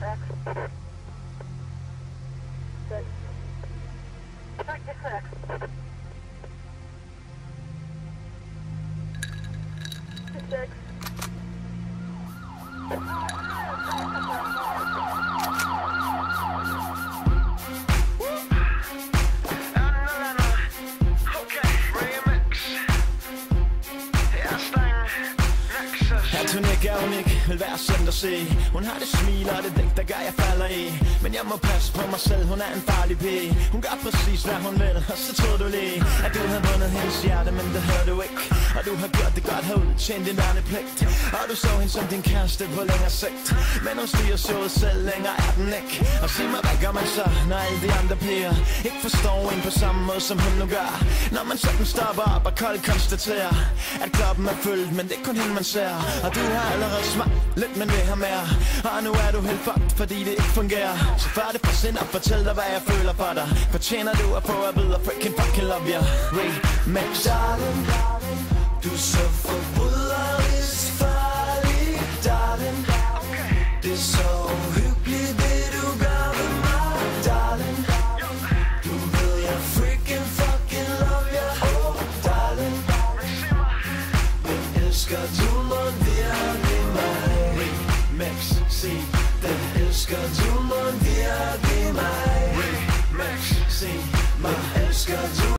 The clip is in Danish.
Hun er unik, vil være sendt at se. Hun har det smil og det dæk, der gør jeg falder i. Men jeg må passe på mig selv, hun er en farlig pige. Hun gør præcis hvad hun vil, og så tror du lige at du har vundet hendes hjerte, men det hørte du ikke. Og du har gjort det godt, har udtjent din værnepligt. Og du så hende som din kæreste på længere sigt. Men hun styrer showet selv, længere er den ikke. Og sig mig, hvad gør man så, når alle de andre piger ikke forstår en på samme måde som hun nu gør. Når man sådan stopper op og koldt konstaterer at kroppen er fyldt, men det er kun hende man ser. Og du har allerede smagt lidt, men det her mere. Og nu er du helt fucked, fordi det ikke fungerer. Så før det får sind og fortæl dig, hvad jeg føler for dig. Fortjener du at få at vide, freaking fucking love ya. Remix. Darling, du er så forbryderisk farlig, darling. Det er så uhyggeligt, det du gør ved mig, darling. Du ved, jeg freaking fucking love ya, oh darling. Men elsker du mon virkelig mig? Remix, sig det. Elsker du mon virkelig mig? Remix, sig mig. Elsker du